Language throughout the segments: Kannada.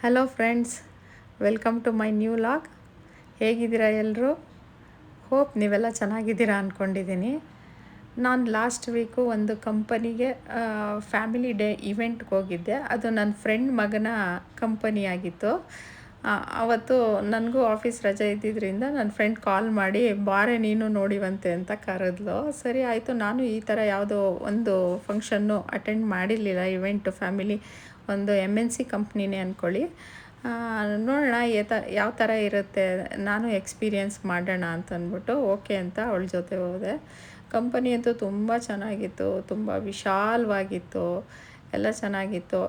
Hello friends, welcome to my new log. ಹೇಗಿದ್ದೀರಾ ಎಲ್ಲರೂ? ಹೋಪ್ ನೀವೆಲ್ಲ ಚೆನ್ನಾಗಿದ್ದೀರಾ ಅಂದ್ಕೊಂಡಿದ್ದೀನಿ. ನಾನು ಲಾಸ್ಟ್ ವೀಕು ಒಂದು ಕಂಪನಿಗೆ ಫ್ಯಾಮಿಲಿ ಡೇ ಇವೆಂಟ್ಗೆ ಹೋಗಿದ್ದೆ. ಅದು ನನ್ನ ಫ್ರೆಂಡ್ ಮಗನ ಕಂಪನಿ ಆಗಿತ್ತು. ಅವತ್ತು ನನಗೂ ಆಫೀಸ್ ರಜೆ ಇದ್ದಿದ್ದರಿಂದ ನನ್ನ ಫ್ರೆಂಡ್ ಕಾಲ್ ಮಾಡಿ ಬಾರೆ ನೀನು ನೋಡಿವಂತೆ ಅಂತ ಕರೆದ್ಲು. ಸರಿ ಆಯಿತು. ನಾನು ಈ ಥರ ಯಾವುದೋ ಒಂದು ಫಂಕ್ಷನ್ನು ಅಟೆಂಡ್ ಮಾಡಿರಲಿಲ್ಲ. ಇವೆಂಟು ಫ್ಯಾಮಿಲಿ ಒಂದು MNC ಕಂಪ್ನಿನೇ ಅಂದ್ಕೊಳ್ಳಿ. ನೋಡೋಣ ಯಾವ ಥರ ಇರುತ್ತೆ, ನಾನು ಎಕ್ಸ್ಪೀರಿಯೆನ್ಸ್ ಮಾಡೋಣ ಅಂತಂದ್ಬಿಟ್ಟು ಓಕೆ ಅಂತ ಅವಳ ಜೊತೆ ಹೋದೆ. ಕಂಪನಿ ಅಂತೂ ತುಂಬ ಚೆನ್ನಾಗಿತ್ತು, ತುಂಬ ವಿಶಾಲವಾಗಿತ್ತು, ಎಲ್ಲ ಚೆನ್ನಾಗಿತ್ತು.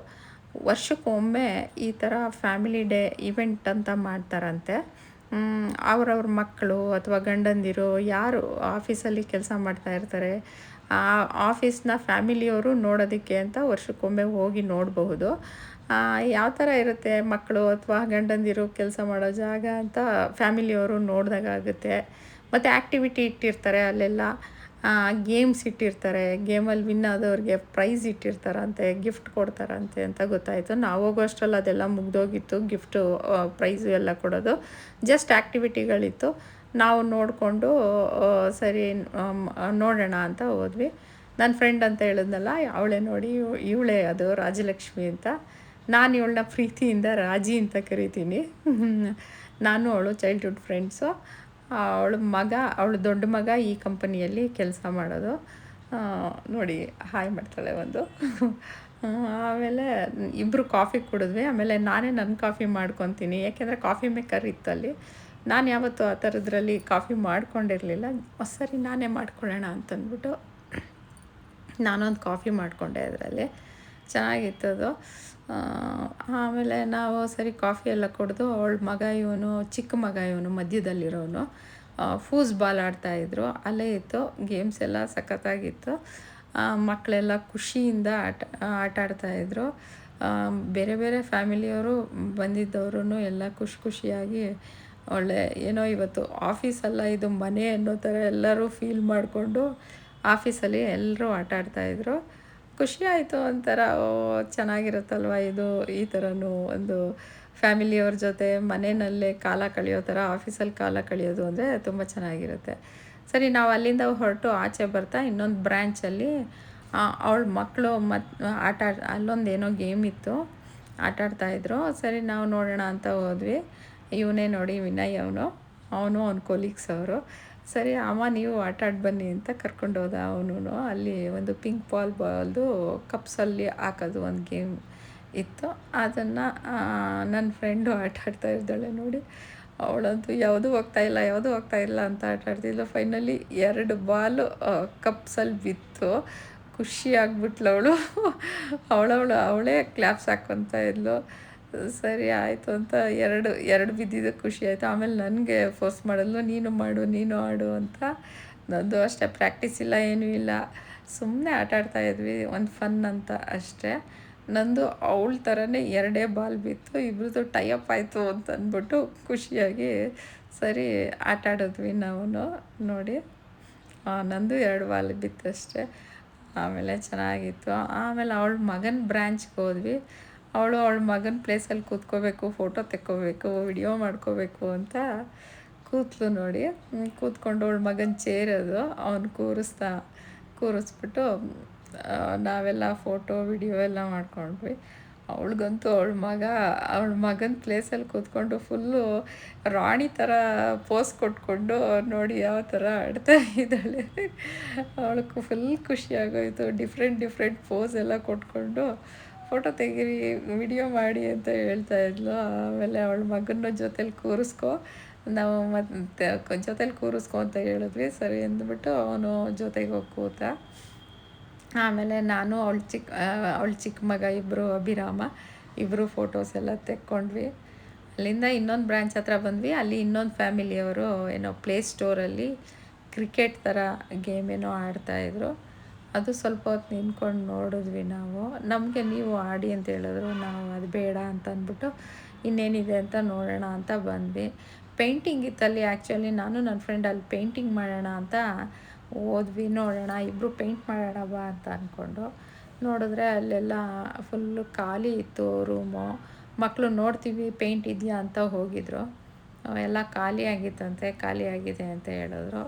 ವರ್ಷಕ್ಕೊಮ್ಮೆ ಈ ಥರ ಫ್ಯಾಮಿಲಿ ಡೇ ಇವೆಂಟ್ ಅಂತ ಮಾಡ್ತಾರಂತೆ. ಅವ್ರವ್ರ ಮಕ್ಕಳು ಅಥವಾ ಗಂಡಂದಿರು ಯಾರು ಆಫೀಸಲ್ಲಿ ಕೆಲಸ ಮಾಡ್ತಾಯಿರ್ತಾರೆ, ಆ ಆಫೀಸ್ನ ಫ್ಯಾಮಿಲಿಯವರು ನೋಡೋದಕ್ಕೆ ಅಂತ ವರ್ಷಕ್ಕೊಮ್ಮೆ ಹೋಗಿ ನೋಡಬಹುದು. ಯಾವ ಥರ ಇರುತ್ತೆ ಮಕ್ಕಳು ಅಥವಾ ಗಂಡಂದಿರು ಕೆಲಸ ಮಾಡೋ ಜಾಗ ಅಂತ ಫ್ಯಾಮಿಲಿಯವರು ನೋಡಿದಾಗುತ್ತೆ. ಮತ್ತು ಆ್ಯಕ್ಟಿವಿಟಿ ಇಟ್ಟಿರ್ತಾರೆ ಅಲ್ಲೆಲ್ಲ, ಗೇಮ್ಸ್ ಇಟ್ಟಿರ್ತಾರೆ. ಗೇಮಲ್ಲಿ ವಿನ್ ಆದವ್ರಿಗೆ ಪ್ರೈಸ್ ಇಟ್ಟಿರ್ತಾರಂತೆ, ಗಿಫ್ಟ್ ಕೊಡ್ತಾರಂತೆ ಅಂತ ಗೊತ್ತಾಯಿತು. ನಾವು ಹೋಗೋಷ್ಟರಲ್ಲಿ ಅದೆಲ್ಲ ಮುಗ್ದೋಗಿತ್ತು, ಗಿಫ್ಟು ಪ್ರೈಸು ಎಲ್ಲ ಕೊಡೋದು. ಜಸ್ಟ್ ಆ್ಯಕ್ಟಿವಿಟಿಗಳಿತ್ತು. ನಾವು ನೋಡಿಕೊಂಡು ಸರಿ ನೋಡೋಣ ಅಂತ ಹೋದ್ವಿ. ನನ್ನ ಫ್ರೆಂಡ್ ಅಂತ ಹೇಳಿದ್ನಲ್ಲ, ಅವಳೇ ನೋಡಿ, ಇವಳೇ ಅದು ರಾಜಲಕ್ಷ್ಮಿ ಅಂತ. ನಾನು ಇವಳನ್ನ ಪ್ರೀತಿಯಿಂದ ರಾಜಿ ಅಂತ ಕರಿತೀನಿ. ನಾನು ಅವಳು ಚೈಲ್ಡ್ಹುಡ್ ಫ್ರೆಂಡ್ಸು. ಅವಳು ದೊಡ್ಡ ಮಗ ಈ ಕಂಪನಿಯಲ್ಲಿ ಕೆಲಸ ಮಾಡೋದು. ನೋಡಿ ಹಾಯ್ ಮಾಡ್ತಾಳೆ ಒಂದು. ಆಮೇಲೆ ಇಬ್ಬರು ಕಾಫಿ ಕುಡಿದ್ವಿ. ಆಮೇಲೆ ನಾನೇ ನನ್ನ ಕಾಫಿ ಮಾಡ್ಕೊತೀನಿ, ಯಾಕೆಂದರೆ ಕಾಫಿ ಮೇಕರ್ ಇತ್ತಲ್ಲಿ. ನಾನು ಯಾವತ್ತೂ ಆ ಥರದ್ರಲ್ಲಿ ಕಾಫಿ ಮಾಡ್ಕೊಂಡಿರಲಿಲ್ಲ. ಸರಿ ನಾನೇ ಮಾಡ್ಕೊಳ್ಳೋಣ ಅಂತಂದ್ಬಿಟ್ಟು ನಾನೊಂದು ಕಾಫಿ ಮಾಡಿಕೊಂಡೆ. ಅದರಲ್ಲಿ ಚೆನ್ನಾಗಿತ್ತದು. ಆಮೇಲೆ ನಾವು ಸರಿ ಕಾಫಿ ಎಲ್ಲ ಕುಡಿದು ಅವಳ ಮಗ, ಇವನು ಚಿಕ್ಕ ಮಗ, ಇವನು ಮಧ್ಯದಲ್ಲಿರೋನು ಫೂಸ್ ಬಾಲ್ ಆಡ್ತಾಯಿದ್ರು. ಅಲ್ಲೇ ಇತ್ತು, ಗೇಮ್ಸ್ ಎಲ್ಲ ಸಖತ್ತಾಗಿತ್ತು. ಮಕ್ಕಳೆಲ್ಲ ಖುಷಿಯಿಂದ ಆಟ ಆಡ್ತಾಯಿದ್ರು. ಬೇರೆ ಬೇರೆ ಫ್ಯಾಮಿಲಿಯವರು ಬಂದಿದ್ದವರು ಎಲ್ಲ ಖುಷಿಯಾಗಿ ಒಳ್ಳೆ ಏನೋ ಇವತ್ತು ಆಫೀಸಲ್ಲ ಇದು ಮನೆ ಅನ್ನೋ ಥರ ಎಲ್ಲರೂ ಫೀಲ್ ಮಾಡಿಕೊಂಡು ಆಫೀಸಲ್ಲಿ ಎಲ್ಲರೂ ಆಟ ಆಡ್ತಾಯಿದ್ರು. ಖುಷಿ ಆಯಿತು ಒಂಥರ. ಚೆನ್ನಾಗಿರುತ್ತಲ್ವ ಇದು, ಈ ಥರನೂ ಒಂದು ಫ್ಯಾಮಿಲಿಯವ್ರ ಜೊತೆ ಮನೆಯಲ್ಲೇ ಕಾಲ ಕಳೆಯೋ ಥರ ಆಫೀಸಲ್ಲಿ ಕಾಲ ಕಳೆಯೋದು ಅಂದರೆ ತುಂಬ ಚೆನ್ನಾಗಿರುತ್ತೆ. ಸರಿ ನಾವು ಅಲ್ಲಿಂದ ಹೊರಟು ಆಚೆ ಬರ್ತಾ ಇನ್ನೊಂದು ಬ್ರ್ಯಾಂಚಲ್ಲಿ ಅವಳ ಮಕ್ಕಳು ಅಲ್ಲೊಂದು ಏನೋ ಗೇಮ್ ಇತ್ತು, ಆಟ ಆಡ್ತಾಯಿದ್ರು. ಸರಿ ನಾವು ನೋಡೋಣ ಅಂತ ಹೋದ್ವಿ. ಇವನೇ ನೋಡಿ ವಿನಯ್, ಅವನು ಅವ್ನ ಕೊಲೀಗ್ಸ್ ಅವರು. ಸರಿ ಅಮ್ಮ ನೀವು ಆಟ ಆಡಿ ಬನ್ನಿ ಅಂತ ಕರ್ಕೊಂಡು ಹೋದ ಅವನು. ಅಲ್ಲಿ ಒಂದು ಪಿಂಕ್ ಬಾಲ್ದು ಕಪ್ಸಲ್ಲಿ ಹಾಕೋದು ಒಂದು ಗೇಮ್ ಇತ್ತು. ಅದನ್ನು ನನ್ನ ಫ್ರೆಂಡು ಆಟ ಆಡ್ತಾ ಇದ್ದಾಳೆ ನೋಡಿ. ಅವಳಂತೂ ಯಾವುದೂ ಹೋಗ್ತಾಯಿಲ್ಲ ಅಂತ ಆಟ ಆಡ್ತಿದ್ಲು. ಫೈನಲಿ 2 ಬಾಲು ಕಪ್ಸಲ್ಲಿ ಬಿತ್ತು. ಖುಷಿ ಆಗ್ಬಿಟ್ಲು ಅವಳೇ ಕ್ಲಾಪ್ಸ್ ಹಾಕ್ಕೊತಾ ಇದ್ಲು. ಸರಿ ಆಯಿತು ಅಂತ ಎರಡು ಬಿದ್ದಿದ್ದು ಖುಷಿ ಆಯಿತು. ಆಮೇಲೆ ನನಗೆ ಫೋರ್ಸ್ ಮಾಡಿದ್ಲು, ನೀನು ಆಡು ಅಂತ. ನಂದು ಅಷ್ಟೇ ಪ್ರಾಕ್ಟೀಸ್ ಇಲ್ಲ, ಏನೂ ಇಲ್ಲ, ಸುಮ್ಮನೆ ಆಟ ಆಡ್ತಾಯಿದ್ವಿ ಒಂದು ಫನ್ ಅಂತ ಅಷ್ಟೇ. ನಂದು ಅವಳ ಥರನೇ 2 ಬಾಲ್ ಬಿತ್ತು. ಇಬ್ಬರದು ಟೈಅಪ್ ಆಯಿತು ಅಂತ ಅಂದ್ಬಿಟ್ಟು ಖುಷಿಯಾಗಿ ಸರಿ ಆಟ ಆಡಿದ್ವಿ ನಾವು ನೋಡಿ. ನಂದು 2 ಬಾಲ್ ಬಿತ್ತಷ್ಟೇ. ಆಮೇಲೆ ಚೆನ್ನಾಗಿತ್ತು. ಆಮೇಲೆ ಅವಳ ಮಗನ ಬ್ರ್ಯಾಂಚ್ಗೆ ಹೋದ್ವಿ. ಅವಳ ಮಗನ ಪ್ಲೇಸಲ್ಲಿ ಕೂತ್ಕೋಬೇಕು, ಫೋಟೋ ತೆಕ್ಕೋಬೇಕು, ವಿಡಿಯೋ ಮಾಡ್ಕೋಬೇಕು ಅಂತ ಕೂತ್ಲು ನೋಡಿ. ಕೂತ್ಕೊಂಡು ಅವಳ ಮಗನ ಚೇರದು ಅವನು ಕೂರಿಸ್ಬಿಟ್ಟು ನಾವೆಲ್ಲ ಫೋಟೋ ವಿಡಿಯೋ ಎಲ್ಲ ಮಾಡ್ಕೊಂಡ್ವಿ. ಅವಳಿಗಂತೂ ಅವಳ ಮಗನ ಪ್ಲೇಸಲ್ಲಿ ಕೂತ್ಕೊಂಡು ಫುಲ್ಲು ರಾಣಿ ಥರ ಪೋಸ್ ಕೊಟ್ಕೊಂಡು ನೋಡಿ ಯಾವ ಥರ ಆಡ್ತಾ ಇದ್ದಾಳೆ. ಅವಳಿಗೆ ಫುಲ್ ಖುಷಿಯಾಗೋಯಿತು. ಡಿಫ್ರೆಂಟ್ ಪೋಸ್ ಎಲ್ಲ ಕೊಟ್ಕೊಂಡು ಫೋಟೋ ತೆಗೀರಿ, ವಿಡಿಯೋ ಮಾಡಿ ಅಂತ ಹೇಳ್ತಾಯಿದ್ಲು. ಆಮೇಲೆ ಅವಳ ಮಗನ ಜೊತೇಲಿ ಕೂರಿಸ್ಕೊ, ನಾವು ಜೊತೇಲಿ ಕೂರಿಸ್ಕೊ ಅಂತ ಹೇಳಿದ್ವಿ. ಸರಿ ಅಂದ್ಬಿಟ್ಟು ಅವನು ಜೊತೆಗೆ ಹೋಗಿ ಕೂತ. ಆಮೇಲೆ ನಾನು ಅವಳ ಚಿಕ್ಕ ಮಗ ಇಬ್ಬರು, ಅಭಿರಾಮ ಇಬ್ಬರು ಫೋಟೋಸ್ ಎಲ್ಲ ತೆಕ್ಕೊಂಡ್ವಿ. ಅಲ್ಲಿಂದ ಇನ್ನೊಂದು ಬ್ರ್ಯಾಂಚ್ ಹತ್ರ ಬಂದ್ವಿ. ಅಲ್ಲಿ ಇನ್ನೊಂದು ಫ್ಯಾಮಿಲಿಯವರು ಏನೋ ಪ್ಲೇ ಸ್ಟೋರಲ್ಲಿ ಕ್ರಿಕೆಟ್ ಥರ ಗೇಮ್ ಏನೋ ಆಡ್ತಾಯಿದ್ರು. ಅದು ಸ್ವಲ್ಪ ಹೊತ್ತು ನಿಂತ್ಕೊಂಡು ನೋಡಿದ್ವಿ ನಾವು. ನಮಗೆ ನೀವು ಆಡಿ ಅಂತ ಹೇಳಿದ್ರು. ನಾವು ಅದು ಬೇಡ ಅಂತ ಅಂದ್ಬಿಟ್ಟು ಇನ್ನೇನಿದೆ ಅಂತ ನೋಡೋಣ ಅಂತ ಬಂದ್ವಿ. ಪೇಂಟಿಂಗ್ ಇತ್ತಲ್ಲಿ. ಆ್ಯಕ್ಚುಲಿ ನಾನು ನನ್ನ ಫ್ರೆಂಡ್ ಅಲ್ಲಿ ಪೇಂಟಿಂಗ್ ಮಾಡೋಣ ಅಂತ ಹೋದ್ವಿ. ನೋಡೋಣ ಇಬ್ಬರು ಪೇಂಟ್ ಮಾಡೋಣ ಬಾ ಅಂತ ಅಂದ್ಕೊಂಡು ನೋಡಿದ್ರೆ ಅಲ್ಲೆಲ್ಲ ಫುಲ್ಲು ಖಾಲಿ ಇತ್ತು ರೂಮು. ಮಕ್ಕಳು ನೋಡ್ತೀವಿ ಪೇಂಟ್ ಇದೆಯಾ ಅಂತ ಹೋಗಿದ್ರು. ಎಲ್ಲ ಖಾಲಿ ಆಗಿದೆ ಅಂತ ಹೇಳಿದ್ರು.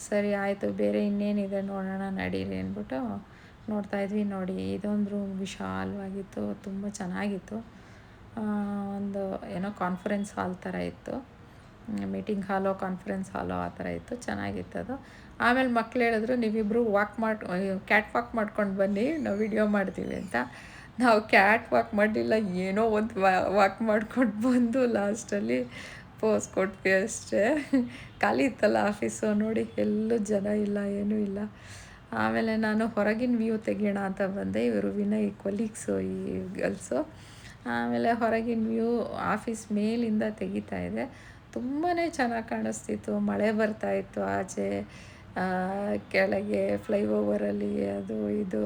ಸರಿ ಆಯಿತು, ಬೇರೆ ಇನ್ನೇನಿದೆ ನೋಡೋಣ ನಡೀರಿ ಅಂದ್ಬಿಟ್ಟು ನೋಡ್ತಾಯಿದ್ವಿ. ನೋಡಿ, ಇದೊಂದು ರೂಮ್ ವಿಶಾಲವಾಗಿತ್ತು, ತುಂಬ ಚೆನ್ನಾಗಿತ್ತು. ಒಂದು ಏನೋ ಕಾನ್ಫರೆನ್ಸ್ ಹಾಲ್ ಥರ ಇತ್ತು, ಮೀಟಿಂಗ್ ಹಾಲೋ ಕಾನ್ಫರೆನ್ಸ್ ಹಾಲೋ ಆ ಥರ ಇತ್ತು, ಚೆನ್ನಾಗಿತ್ತು ಅದು. ಆಮೇಲೆ ಮಕ್ಳು ಹೇಳಿದ್ರು, ನೀವಿಬ್ಬರು ಕ್ಯಾಟ್ ವಾಕ್ ಮಾಡ್ಕೊಂಡು ಬನ್ನಿ, ನಾವು ವಿಡಿಯೋ ಮಾಡ್ತೀವಿ ಅಂತ. ನಾವು ಕ್ಯಾಟ್ ವಾಕ್ ಮಾಡಲಿಲ್ಲ, ಏನೋ ಒಂದು ವಾಕ್ ಮಾಡ್ಕೊಂಡು ಬಂದು ಲಾಸ್ಟಲ್ಲಿ ಪೋಸ್ ಕೊಟ್ವಿ ಅಷ್ಟೇ. ಖಾಲಿ ಇತ್ತಲ್ಲ ಆಫೀಸು, ನೋಡಿ ಎಲ್ಲೂ ಜನ ಇಲ್ಲ, ಏನೂ ಇಲ್ಲ. ಆಮೇಲೆ ನಾನು ಹೊರಗಿನ ವ್ಯೂ ತೆಗಿಯೋಣ ಅಂತ ಬಂದೆ. ಇವರು ವಿನಯ್ ಕೊಲೀಗ್ಸು, ಈ ಗರ್ಲ್ಸು. ಆಮೇಲೆ ಹೊರಗಿನ ವ್ಯೂ ಆಫೀಸ್ ಮೇಲಿಂದ ತೆಗಿತಾ ಇದೆ. ತುಂಬಾ ಚೆನ್ನಾಗಿ ಕಾಣಿಸ್ತಿತ್ತು. ಮಳೆ ಬರ್ತಾಯಿತ್ತು ಆಚೆ, ಕೆಳಗೆ ಫ್ಲೈಓವರಲ್ಲಿ ಅದು ಇದು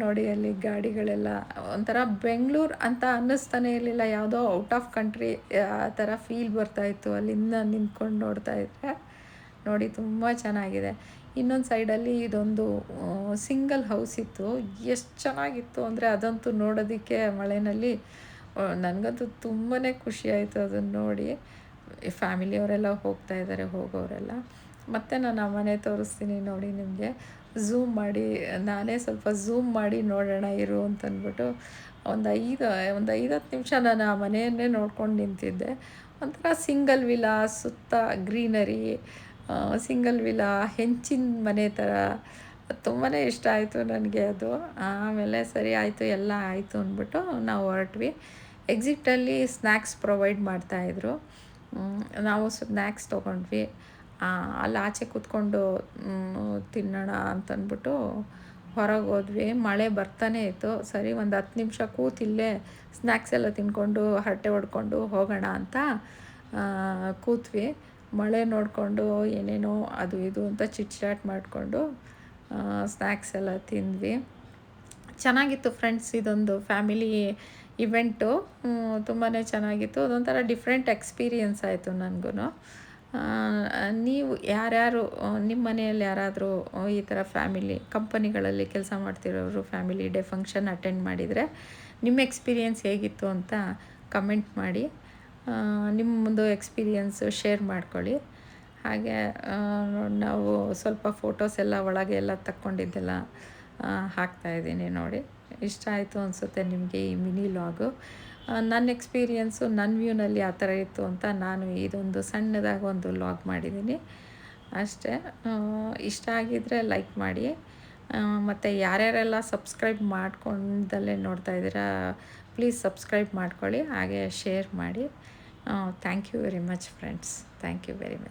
ನೋಡಿ, ಅಲ್ಲಿ ಗಾಡಿಗಳೆಲ್ಲ ಒಂಥರ ಬೆಂಗಳೂರು ಅಂತ ಅನ್ನಿಸ್ತಾನೆ ಇರಲಿಲ್ಲ, ಯಾವುದೋ ಔಟ್ ಆಫ್ ಕಂಟ್ರಿ ಆ ಥರ ಫೀಲ್ ಬರ್ತಾಯಿತ್ತು ಅಲ್ಲಿಂದ ನಿಂತ್ಕೊಂಡು ನೋಡ್ತಾ ಇದ್ದರೆ. ನೋಡಿ, ತುಂಬ ಚೆನ್ನಾಗಿದೆ. ಇನ್ನೊಂದು ಸೈಡಲ್ಲಿ ಇದೊಂದು ಸಿಂಗಲ್ ಹೌಸ್ ಇತ್ತು. ಎಷ್ಟು ಚೆನ್ನಾಗಿತ್ತು ಅಂದರೆ ಅದಂತೂ ನೋಡೋದಕ್ಕೆ ಮಳೆಯಲ್ಲಿ ನನಗಂತೂ ತುಂಬಾ ಖುಷಿಯಾಯಿತು ಅದನ್ನು ನೋಡಿ. ಫ್ಯಾಮಿಲಿಯವರೆಲ್ಲ ಹೋಗ್ತಾ ಇದ್ದಾರೆ, ಹೋಗೋರೆಲ್ಲ. ಮತ್ತು ನಾನು ಆ ಮನೆ ತೋರಿಸ್ತೀನಿ ನೋಡಿ ನಿಮಗೆ, ಝೂಮ್ ಮಾಡಿ, ನಾನೇ ಸ್ವಲ್ಪ ಝೂಮ್ ಮಾಡಿ ನೋಡೋಣ ಇರು ಅಂತಂದ್ಬಿಟ್ಟು ಒಂದು 5-10 ನಿಮಿಷ ನಾನು ಆ ಮನೆಯನ್ನೇ ನೋಡ್ಕೊಂಡು ನಿಂತಿದ್ದೆ. ಒಂಥರ ಸಿಂಗಲ್ ವಿಲಾ, ಸುತ್ತ ಗ್ರೀನರಿ, ಸಿಂಗಲ್ ವಿಲಾ, ಹೆಂಚಿನ ಮನೆ ಥರ ತುಂಬಾ ಇಷ್ಟ ಆಯಿತು ನನಗೆ ಅದು. ಆಮೇಲೆ ಸರಿ ಆಯಿತು, ಎಲ್ಲ ಆಯಿತು ಅಂದ್ಬಿಟ್ಟು ನಾವು ಹೊರಟ್ವಿ. ಎಕ್ಸಿಟಲ್ಲಿ ಸ್ನ್ಯಾಕ್ಸ್ ಪ್ರೊವೈಡ್ ಮಾಡ್ತಾಯಿದ್ರು. ನಾವು ಸ್ನ್ಯಾಕ್ಸ್ ತೊಗೊಂಡ್ವಿ. ಅಲ್ಲಿ ಆಚೆ ಕೂತ್ಕೊಂಡು ತಿನ್ನೋಣ ಅಂತಂದ್ಬಿಟ್ಟು ಹೊರಗೆ ಹೋದ್ವಿ. ಮಳೆ ಬರ್ತಾನೆ ಇತ್ತು. ಸರಿ, ಒಂದು 10 ನಿಮಿಷ ಕೂತಿಲ್ಲೇ ಸ್ನ್ಯಾಕ್ಸ್ ಎಲ್ಲ ತಿಂದ್ಕೊಂಡು ಹರಟೆ ಹೊಡ್ಕೊಂಡು ಹೋಗೋಣ ಅಂತ ಕೂತ್ವಿ. ಮಳೆ ನೋಡಿಕೊಂಡು ಏನೇನೋ ಅದು ಇದು ಅಂತ ಚಿಟ್ ಮಾಡಿಕೊಂಡು ಸ್ನ್ಯಾಕ್ಸ್ ಎಲ್ಲ ತಿಂದ್ವಿ. ಚೆನ್ನಾಗಿತ್ತು ಫ್ರೆಂಡ್ಸ್, ಇದೊಂದು ಫ್ಯಾಮಿಲಿ ಇವೆಂಟು ತುಂಬಾ ಚೆನ್ನಾಗಿತ್ತು. ಅದೊಂಥರ ಡಿಫ್ರೆಂಟ್ ಎಕ್ಸ್ಪೀರಿಯೆನ್ಸ್ ಆಯಿತು ನನಗೂ. ನೀವು ಯಾರ್ಯಾರು ನಿಮ್ಮ ಮನೆಯಲ್ಲಿ ಯಾರಾದರೂ ಈ ಥರ ಕಂಪನಿಗಳಲ್ಲಿ ಕೆಲಸ ಮಾಡ್ತಿರೋರು ಫ್ಯಾಮಿಲಿ ಡೇ ಫಂಕ್ಷನ್ ಅಟೆಂಡ್ ಮಾಡಿದರೆ ನಿಮ್ಮ ಎಕ್ಸ್ಪೀರಿಯೆನ್ಸ್ ಹೇಗಿತ್ತು ಅಂತ ಕಮೆಂಟ್ ಮಾಡಿ. ನಿಮ್ಮದು ಎಕ್ಸ್ಪೀರಿಯೆನ್ಸು ಶೇರ್ ಮಾಡ್ಕೊಳ್ಳಿ. ಹಾಗೆ ನಾವು ಸ್ವಲ್ಪ ಫೋಟೋಸ್ ಎಲ್ಲ ಒಳಗೆ ಎಲ್ಲ ತಕ್ಕೊಂಡಿದ್ದೆಲ್ಲ ಹಾಕ್ತಾಯಿದ್ದೀನಿ ನೋಡಿ. ಇಷ್ಟ ಆಯಿತು ಅನಿಸುತ್ತೆ ನಿಮಗೆ ಈ ಮಿನಿ ಲಾಗು. ನನ್ನ ಎಕ್ಸ್ಪೀರಿಯೆನ್ಸು ನನ್ನ ವ್ಯೂನಲ್ಲಿ ಆ ಥರ ಇತ್ತು ಅಂತ ನಾನು ಇದೊಂದು ಸಣ್ಣದಾಗಿ ಒಂದು ಲಾಗ್ ಮಾಡಿದ್ದೀನಿ ಅಷ್ಟೇ. ಇಷ್ಟ ಆಗಿದ್ದರೆ ಲೈಕ್ ಮಾಡಿ. ಮತ್ತು ಯಾರ್ಯಾರೆಲ್ಲ ಸಬ್ಸ್ಕ್ರೈಬ್ ಮಾಡ್ಕೊಂಡಲ್ಲೇ ನೋಡ್ತಾ ಇದ್ದೀರಾ, ಪ್ಲೀಸ್ ಸಬ್ಸ್ಕ್ರೈಬ್ ಮಾಡ್ಕೊಳ್ಳಿ, ಹಾಗೆ ಶೇರ್ ಮಾಡಿ. Thank you very much friends, thank you very much.